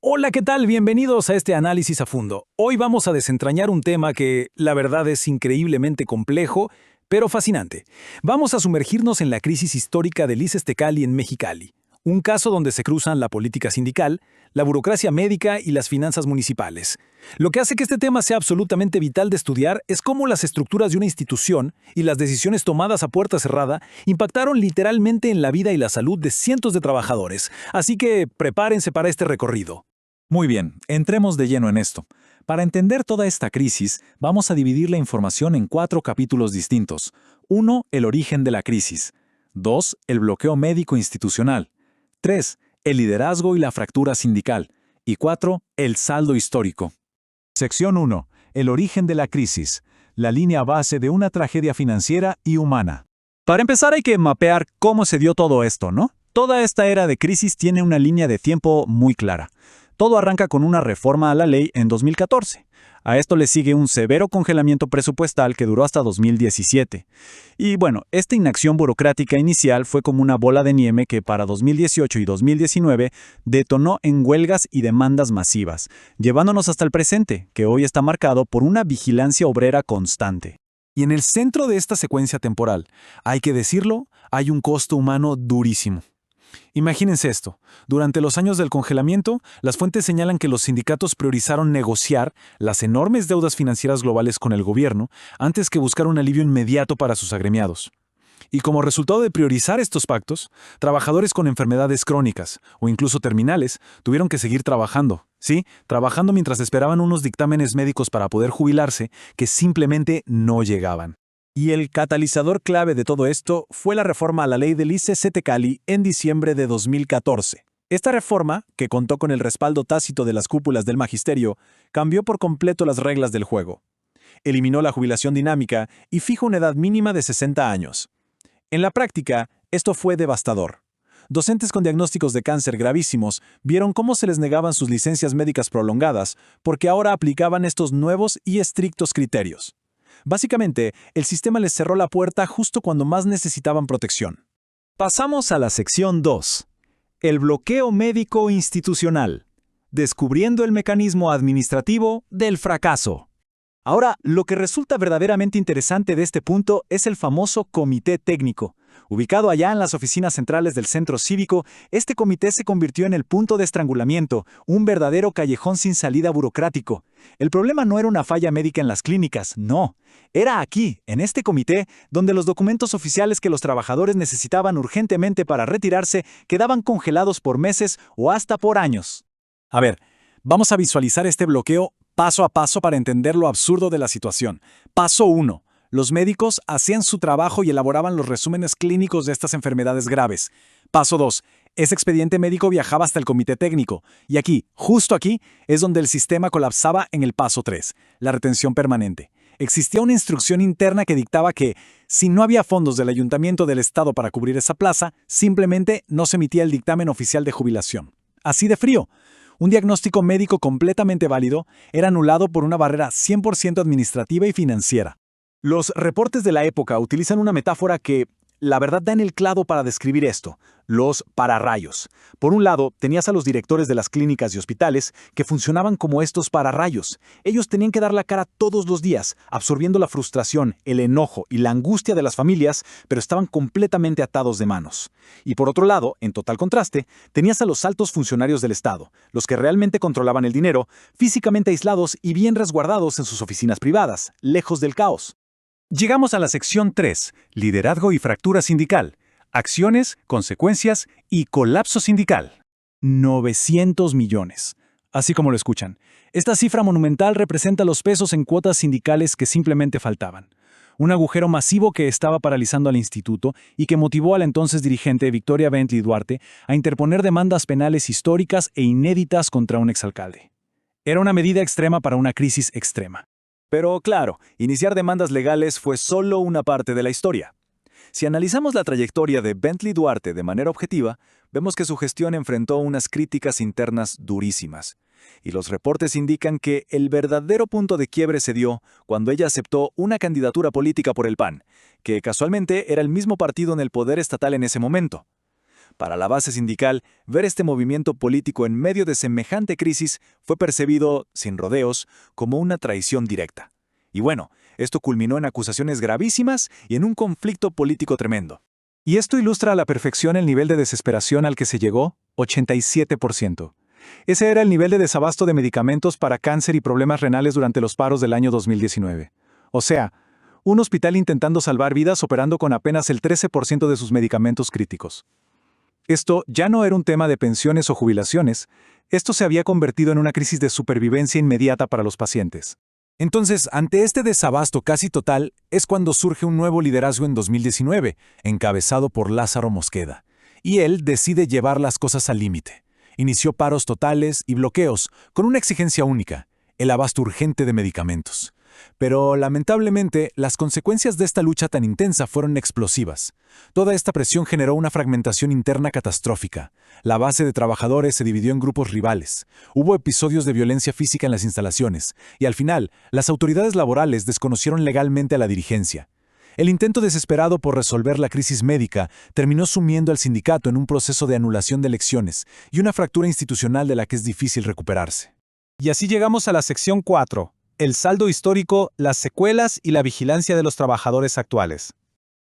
Hola, ¿qué tal? Bienvenidos a este análisis a fondo. Hoy vamos a desentrañar un tema que, la verdad, es increíblemente complejo, pero fascinante. Vamos a sumergirnos en la crisis histórica del ICES Tecali en Mexicali, un caso donde se cruzan la política sindical, la burocracia médica y las finanzas municipales. Lo que hace que este tema sea absolutamente vital de estudiar es cómo las estructuras de una institución y las decisiones tomadas a puerta cerrada impactaron literalmente en la vida y la salud de cientos de trabajadores. Así que prepárense para este recorrido. Muy bien, entremos de lleno en esto. Para entender toda esta crisis, vamos a dividir la información en 4 capítulos distintos. 1. El origen de la crisis. 2. El bloqueo médico institucional. 3. El liderazgo y la fractura sindical. Y 4. El saldo histórico. Sección 1. El origen de la crisis. La línea base de una tragedia financiera y humana. Para empezar hay que mapear cómo se dio todo esto, ¿no? Toda esta era de crisis tiene una línea de tiempo muy clara. Todo arranca con una reforma a la ley en 2014. A esto le sigue un severo congelamiento presupuestal que duró hasta 2017. Y bueno, esta inacción burocrática inicial fue como una bola de nieve que para 2018 y 2019 detonó en huelgas y demandas masivas, llevándonos hasta el presente, que hoy está marcado por una vigilancia obrera constante. Y en el centro de esta secuencia temporal, hay que decirlo, hay un costo humano durísimo. Imagínense esto. Durante los años del congelamiento, las fuentes señalan que los sindicatos priorizaron negociar las enormes deudas financieras globales con el gobierno antes que buscar un alivio inmediato para sus agremiados. Y como resultado de priorizar estos pactos, trabajadores con enfermedades crónicas o incluso terminales tuvieron que seguir trabajando. Sí, trabajando mientras esperaban unos dictámenes médicos para poder jubilarse que simplemente no llegaban. Y el catalizador clave de todo esto fue la reforma a la ley del ICES Tecali en diciembre de 2014. Esta reforma, que contó con el respaldo tácito de las cúpulas del magisterio, cambió por completo las reglas del juego. Eliminó la jubilación dinámica y fijó una edad mínima de 60 años. En la práctica, esto fue devastador. Docentes con diagnósticos de cáncer gravísimos vieron cómo se les negaban sus licencias médicas prolongadas porque ahora aplicaban estos nuevos y estrictos criterios. Básicamente, el sistema les cerró la puerta justo cuando más necesitaban protección. Pasamos a la sección 2. El bloqueo médico institucional. Descubriendo el mecanismo administrativo del fracaso. Ahora, lo que resulta verdaderamente interesante de este punto es el famoso Comité Técnico. Ubicado allá en las oficinas centrales del Centro Cívico, este comité se convirtió en el punto de estrangulamiento, un verdadero callejón sin salida burocrático. El problema no era una falla médica en las clínicas, no. Era aquí, en este comité, donde los documentos oficiales que los trabajadores necesitaban urgentemente para retirarse quedaban congelados por meses o hasta por años. A ver, vamos a visualizar este bloqueo paso a paso para entender lo absurdo de la situación. Paso 1. Los médicos hacían su trabajo y elaboraban los resúmenes clínicos de estas enfermedades graves. Paso 2. Ese expediente médico viajaba hasta el comité técnico. Y aquí, justo aquí, es donde el sistema colapsaba en el paso 3, la retención permanente. Existía una instrucción interna que dictaba que, si no había fondos del ayuntamiento del estado para cubrir esa plaza, simplemente no se emitía el dictamen oficial de jubilación. Así de frío. Un diagnóstico médico completamente válido era anulado por una barrera 100% administrativa y financiera. Los reportes de la época utilizan una metáfora que, la verdad, da en el clavo para describir esto: los pararrayos. Por un lado, tenías a los directores de las clínicas y hospitales que funcionaban como estos pararrayos. Ellos tenían que dar la cara todos los días, absorbiendo la frustración, el enojo y la angustia de las familias, pero estaban completamente atados de manos. Y por otro lado, en total contraste, tenías a los altos funcionarios del Estado, los que realmente controlaban el dinero, físicamente aislados y bien resguardados en sus oficinas privadas, lejos del caos. Llegamos a la sección 3, liderazgo y fractura sindical, acciones, consecuencias y colapso sindical. 900 millones. Así como lo escuchan. Esta cifra monumental representa los pesos en cuotas sindicales que simplemente faltaban. Un agujero masivo que estaba paralizando al instituto y que motivó a la entonces dirigente Victoria Bentley Duarte a interponer demandas penales históricas e inéditas contra un exalcalde. Era una medida extrema para una crisis extrema. Pero claro, iniciar demandas legales fue solo una parte de la historia. Si analizamos la trayectoria de Bentley Duarte de manera objetiva, vemos que su gestión enfrentó unas críticas internas durísimas. Y los reportes indican que el verdadero punto de quiebre se dio cuando ella aceptó una candidatura política por el PAN, que casualmente era el mismo partido en el poder estatal en ese momento. Para la base sindical, ver este movimiento político en medio de semejante crisis fue percibido, sin rodeos, como una traición directa. Y bueno, esto culminó en acusaciones gravísimas y en un conflicto político tremendo. Y esto ilustra a la perfección el nivel de desesperación al que se llegó, 87%. Ese era el nivel de desabasto de medicamentos para cáncer y problemas renales durante los paros del año 2019. O sea, un hospital intentando salvar vidas operando con apenas el 13% de sus medicamentos críticos. Esto ya no era un tema de pensiones o jubilaciones, esto se había convertido en una crisis de supervivencia inmediata para los pacientes. Entonces, ante este desabasto casi total, es cuando surge un nuevo liderazgo en 2019, encabezado por Lázaro Mosqueda. Y él decide llevar las cosas al límite. Inició paros totales y bloqueos, con una exigencia única, el abasto urgente de medicamentos. Pero, lamentablemente, las consecuencias de esta lucha tan intensa fueron explosivas. Toda esta presión generó una fragmentación interna catastrófica. La base de trabajadores se dividió en grupos rivales. Hubo episodios de violencia física en las instalaciones, y al final, las autoridades laborales desconocieron legalmente a la dirigencia. El intento desesperado por resolver la crisis médica terminó sumiendo al sindicato en un proceso de anulación de elecciones y una fractura institucional de la que es difícil recuperarse. Y así llegamos a la sección 4. El saldo histórico, las secuelas y la vigilancia de los trabajadores actuales.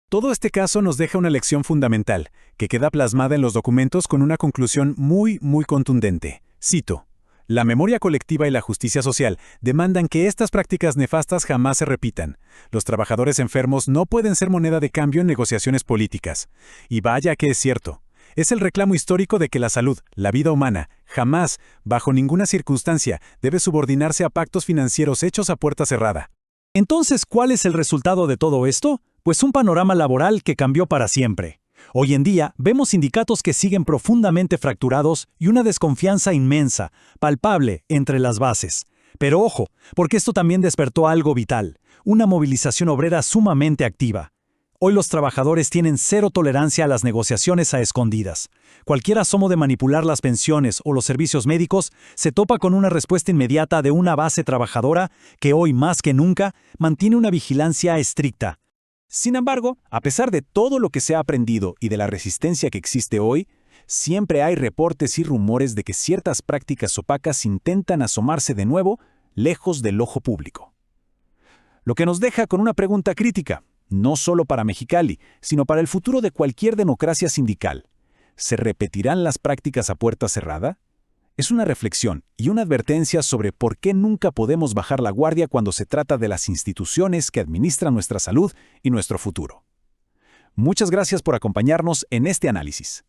Todo este caso nos deja una lección fundamental, que queda plasmada en los documentos con una conclusión muy contundente. Cito: la memoria colectiva y la justicia social demandan que estas prácticas nefastas jamás se repitan. Los trabajadores enfermos no pueden ser moneda de cambio en negociaciones políticas. Y vaya que es cierto. Es el reclamo histórico de que la salud, la vida humana, jamás, bajo ninguna circunstancia, debe subordinarse a pactos financieros hechos a puerta cerrada. Entonces, ¿cuál es el resultado de todo esto? Pues un panorama laboral que cambió para siempre. Hoy en día, vemos sindicatos que siguen profundamente fracturados y una desconfianza inmensa, palpable, entre las bases. Pero ojo, porque esto también despertó algo vital, una movilización obrera sumamente activa. Hoy los trabajadores tienen cero tolerancia a las negociaciones a escondidas. Cualquier asomo de manipular las pensiones o los servicios médicos se topa con una respuesta inmediata de una base trabajadora que hoy más que nunca mantiene una vigilancia estricta. Sin embargo, a pesar de todo lo que se ha aprendido y de la resistencia que existe hoy, siempre hay reportes y rumores de que ciertas prácticas opacas intentan asomarse de nuevo lejos del ojo público. Lo que nos deja con una pregunta crítica. No solo para Mexicali, sino para el futuro de cualquier democracia sindical. ¿Se repetirán las prácticas a puerta cerrada? Es una reflexión y una advertencia sobre por qué nunca podemos bajar la guardia cuando se trata de las instituciones que administran nuestra salud y nuestro futuro. Muchas gracias por acompañarnos en este análisis.